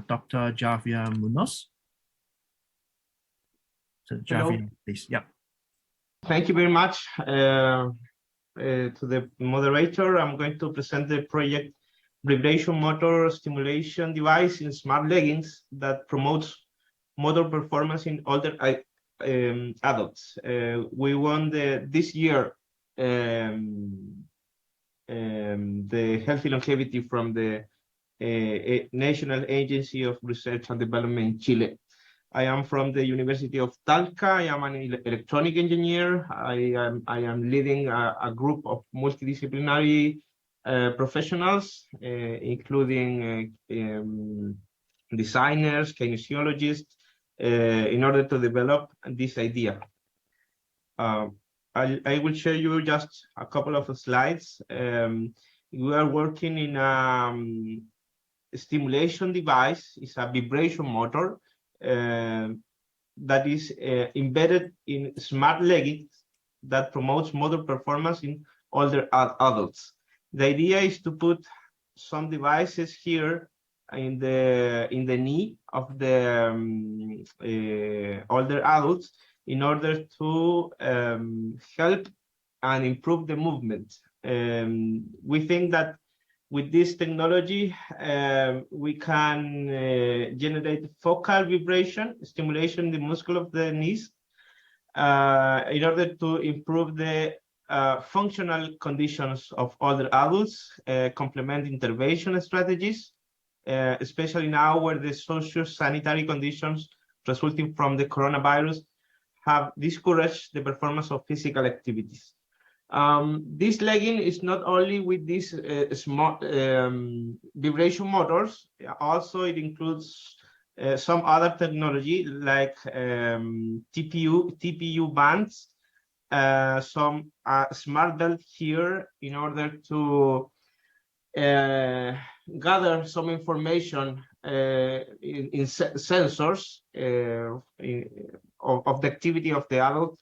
Dr. Javier Munoz. So Javier, please. Yeah. Thank you very much to the moderator. I'm going to present the project vibration motor stimulation device in smart leggings that promotes motor performance in older adults. We won this year the healthy longevity from the National Agency of Research and Development in Chile. I am from the University of Talca. I am an electronic engineer. I am leading a group of multidisciplinary professionals, including designers, kinesiologists, in order to develop this idea. I will show you just a couple of slides. We are working in a stimulation device. It's a vibration motor that is embedded in smart leggings that promotes motor performance in older adults. The idea is to put some devices here in the knee of the older adults in order to help and improve the movement. We think that with this technology, we can generate focal vibration, stimulation in the muscle of the knees, in order to improve the functional conditions of older adults, complement intervention strategies, especially now where the socio-sanitary conditions resulting from the coronavirus have discouraged the performance of physical activities. This legging is not only with these smart vibration motors, also it includes some other technology like TPU bands, some smart belt here in order to gather some information in sensors of the activity of the adult.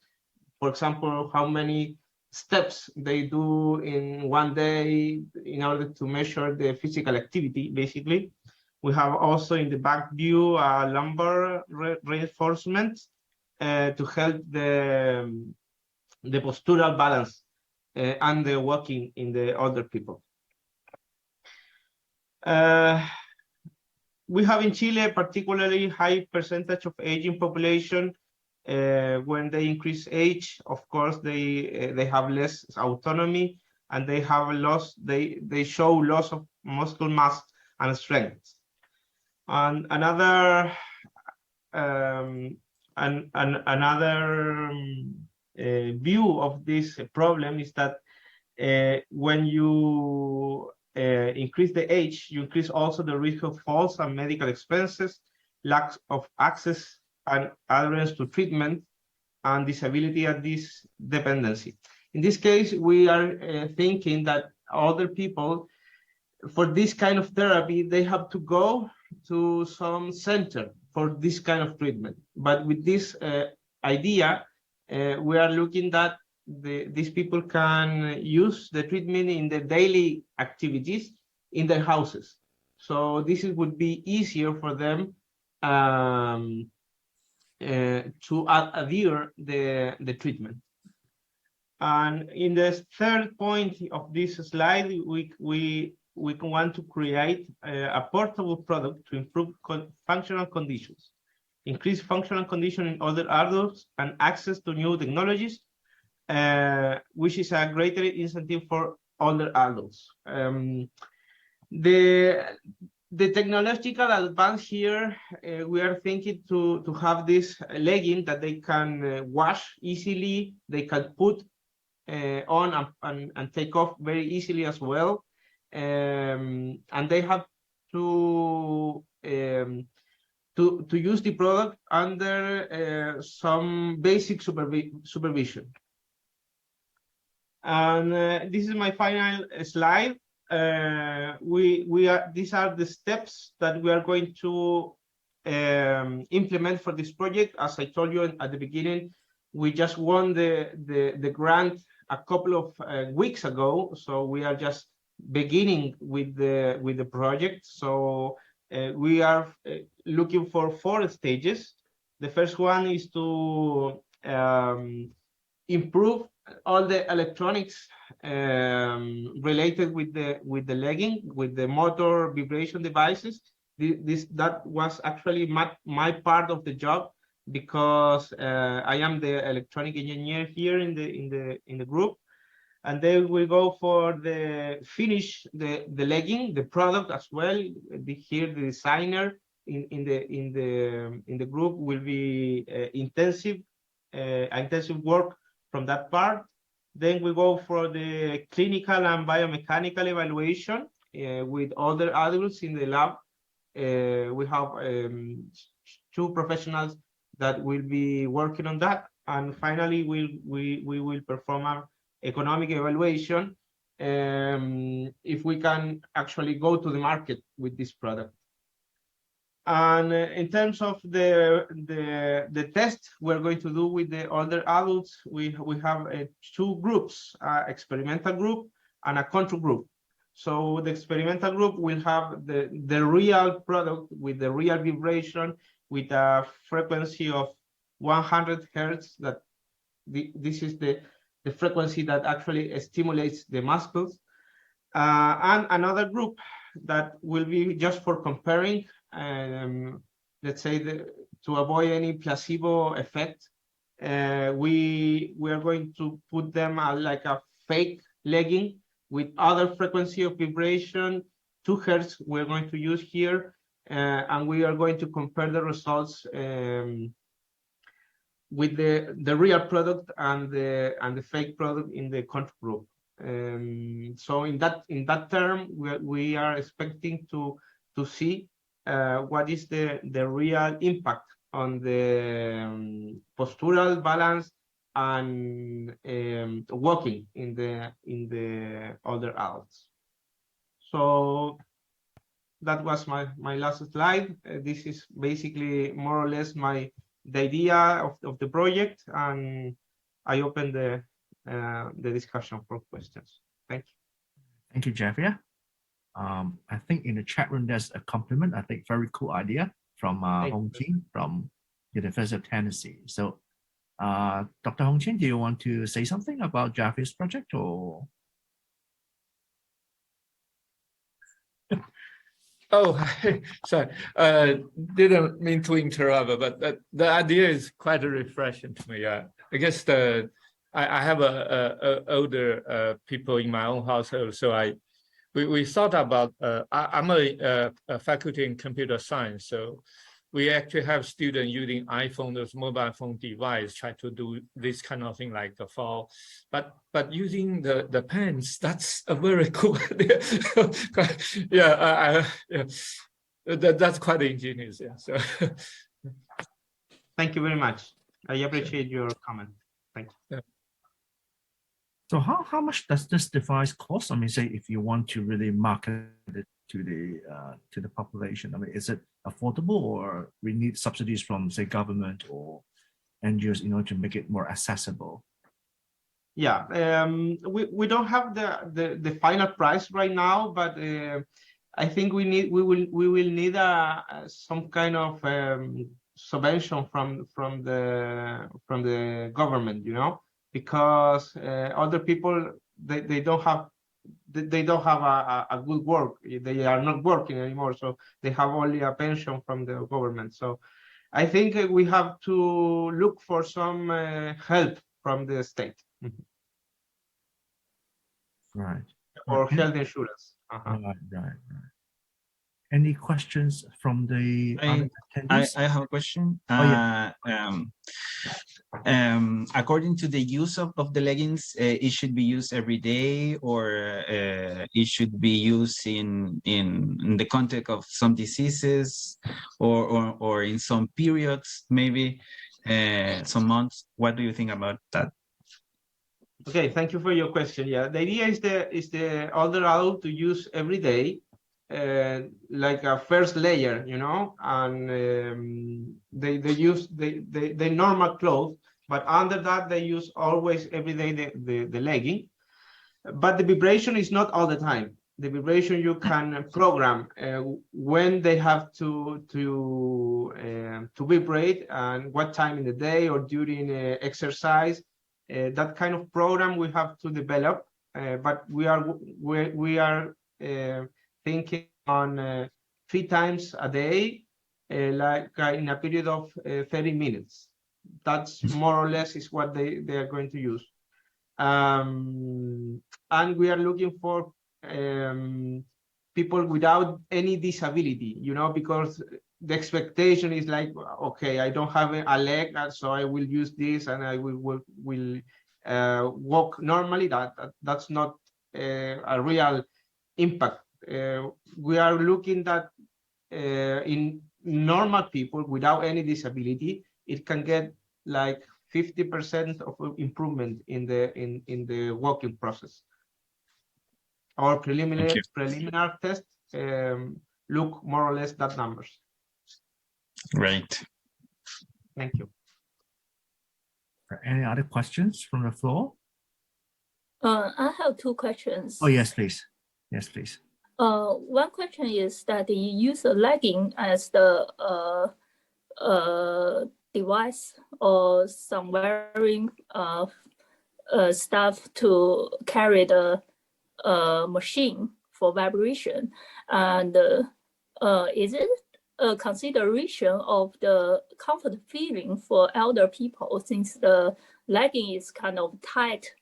For example, how many steps they do in one day in order to measure the physical activity, basically. We have also in the back view lumbar reinforcement to help the postural balance and the walking in the older people. We have in Chile a particularly high percentage of aging population. When they increase age, of course, they have less autonomy and they have they show loss of muscle mass and strength. And another view of this problem is that when you increase the age, you increase also the risk of falls and medical expenses, lack of access and adherence to treatment, and disability and this dependency. In this case, we are thinking that older people, for this kind of therapy, they have to go to some center for this kind of treatment. But with this idea, we are looking that these people can use the treatment in the daily activities in their houses. So this would be easier for them to adhere the treatment. And in the third point of this slide, we want to create a portable product to improve functional conditions, increase functional condition in older adults, and access to new technologies, which is a greater incentive for older adults. The technological advance here, we are thinking to have this legging that they can wash easily, they can put on and take off very easily as well, and they have to use the product under some basic supervision. And this is my final slide. These are the steps that we are going to implement for this project. As I told you at the beginning, we just won the grant a couple of weeks ago, so we are just beginning with the project. So we are looking for 4 stages. The first one is to improve all the electronics related with the legging, with the motor vibration devices. That was actually my part of the job, because I am the electronic engineer here in the group. And then we go for the finish, the legging, the product as well. Here the designer in the group will be intensive work from that part. Then we go for the clinical and biomechanical evaluation with other adults in the lab. We have 2 professionals that will be working on that, and finally we will perform an economic evaluation if we can actually go to the market with this product. And in terms of the test we're going to do with the older adults, we have 2 groups, experimental group and a control group. So the experimental group will have the real product with the real vibration, with a frequency of 100 hertz. That this is the frequency that actually stimulates the muscles. And another group that will be just for comparing, let's say to avoid any placebo effect. We are going to put them like a fake legging with other frequency of vibration, 2 hertz we're going to use here, and we are going to compare the results with the real product and the fake product in the control group. So in that term, we are expecting to see what is the real impact on the postural balance and walking in the older adults. So that was my last slide. This is basically more or less the idea of the project, and I open the discussion for questions. Thank you. Thank you, Jeffrey. I think in the chat room there's a compliment. I think very cool idea from Hong Jin from University of Tennessee. So, Dr. Hong Jin, do you want to say something about Jeffrey's project, or? Oh, sorry. Didn't mean to interrupt, but the idea is quite refreshing to me. I guess I have older people in my own household, so we thought about. I'm a faculty in computer science, so we actually have students using iPhone, those mobile phone device, try to do this kind of thing like the fall, but using the pens, that's a very cool idea. Yeah, that's quite ingenious. Yeah. So thank you very much. I appreciate your comment. Thank you. Yeah. So how much does this device cost? I mean, say if you want to really market it to the population, I mean, is it affordable, or we need subsidies from, say, government or NGOs in order to make it more accessible? Yeah, we don't have the final price right now, but I think we will need some kind of subvention from the government, you know, because other people they don't have a good work. They are not working anymore, so they have only a pension from the government. So I think we have to look for some help from the state. Right. Or health insurance. Right. Any questions from the other attendees? I have a question. According to the use of the leggings, it should be used every day, or it should be used in the context of some diseases, or in some periods, maybe some months. What do you think about that? Okay, thank you for your question. Yeah, the idea is the older adult to use every day, like a first layer, you know, and they use the normal clothes, but under that they use always every day the legging. But the vibration is not all the time. the vibration you can program when they have to vibrate and what time in the day or during exercise. That kind of program we have to develop, but we are thinking on 3 times a day, like in a period of 30 minutes. That's more or less is what they are going to use. And we are looking for people without any disability, you know, because the expectation is like, okay, I don't have a leg, so I will use this and I will walk normally. That's not a real impact. We are looking that in normal people without any disability, it can get like 50% of improvement in the walking process. Our preliminary test look more or less that numbers. Right. Thank you. Any other questions from the floor? I have 2 questions. Oh, yes, please. Yes, please. One question is that you use a legging as the device or some wearing stuff to carry the machine for vibration, and is it a consideration of the comfort feeling for elder people, since the legging is kind of tight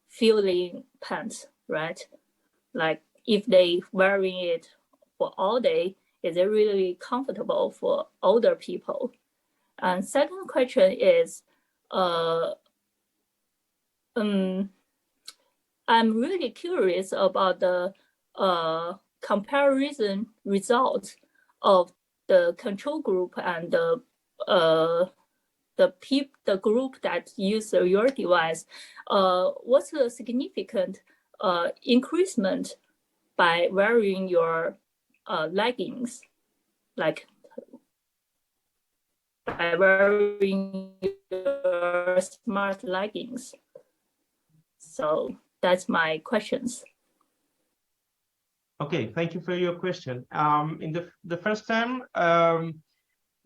feeling pants, right? Like if they wearing it for all day, is it really comfortable for older people? And second question is, I'm really curious about the comparison results of the control group and the group that use your device. What's the significant increasement by wearing your leggings, like by wearing your smart leggings? So that's my questions. Okay, thank you for your question. In the first time,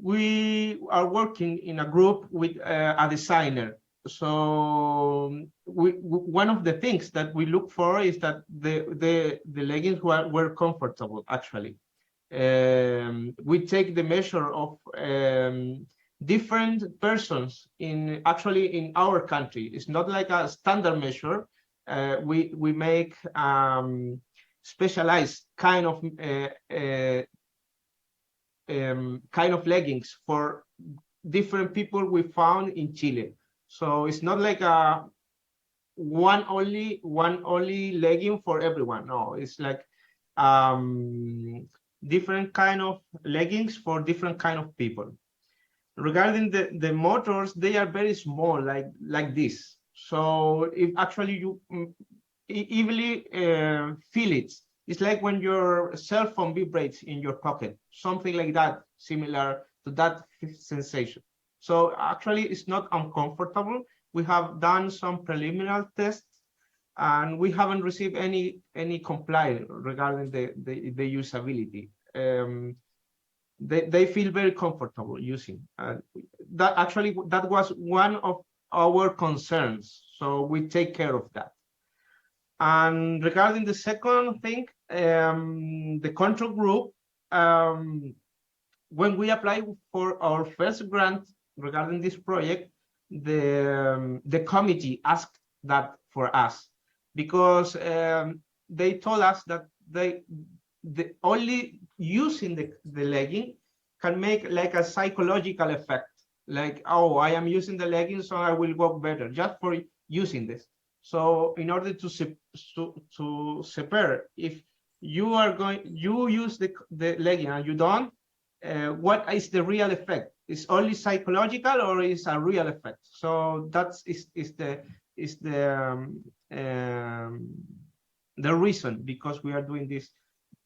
we are working in a group with a designer. So one of the things that we look for is that the leggings were comfortable, actually. We take the measure of different persons in our country. It's not like a standard measure. We make specialized kind of leggings for different people we found in Chile. So it's not like a one only legging for everyone. No, it's like different kind of leggings for different kind of people. Regarding the motors, they are very small, like this. So if actually you easily feel it, it's like when your cell phone vibrates in your pocket, something like that, similar to that sensation. So actually, it's not uncomfortable. We have done some preliminary tests, and we haven't received any complaint regarding the usability. They feel very comfortable using. That was one of our concerns, so we take care of that. And regarding the second thing, the control group, when we applied for our first grant regarding this project, the committee asked that for us, because they told us that the only using the legging can make like a psychological effect, like, oh, I am using the legging, so I will walk better just for using this. So in order to separate, if you use the legging and you don't, what is the real effect? Is only psychological or is a real effect? So that's the reason, because we are doing this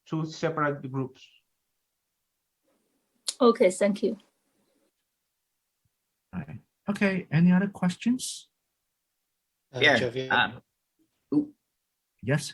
to separate the groups. Okay, thank you. All right. Okay, any other questions? Javier, Yes.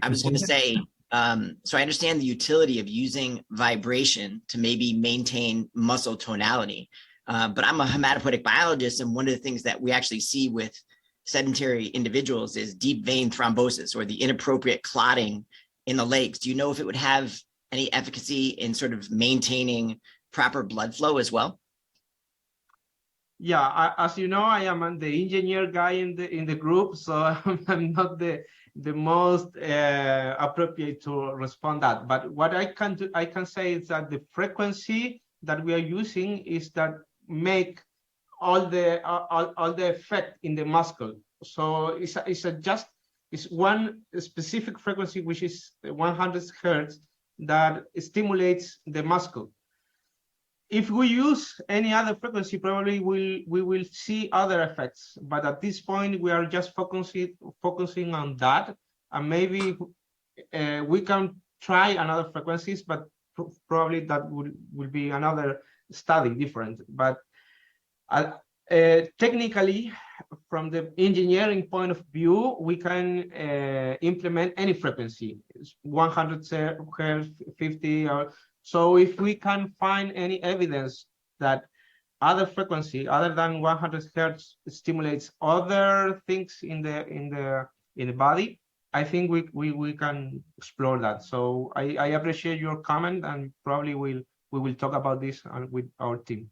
I was going to say, So I understand the utility of using vibration to maybe maintain muscle tonality. But I'm a hematopoietic biologist, and one of the things that we actually see with sedentary individuals is deep vein thrombosis, or the inappropriate clotting in the legs. Do you know if it would have any efficacy in sort of maintaining proper blood flow as well? Yeah, as you know, I am the engineer guy in the group, so I'm not the most appropriate to respond that. But what I can say is that the frequency that we are using is that make all the effect in the muscle. So it's one specific frequency, which is 100 hertz, that stimulates the muscle. If we use any other frequency, probably we will see other effects. But at this point, we are just focusing on that, and maybe we can try another frequencies, but probably that will be another study different. But technically, from the engineering point of view, we can implement any frequency, 100 hertz, 50, or so. If we can find any evidence that other frequency other than 100 hertz stimulates other things in the body, I think we can explore that. So I appreciate your comment, and probably we will talk about this with our team.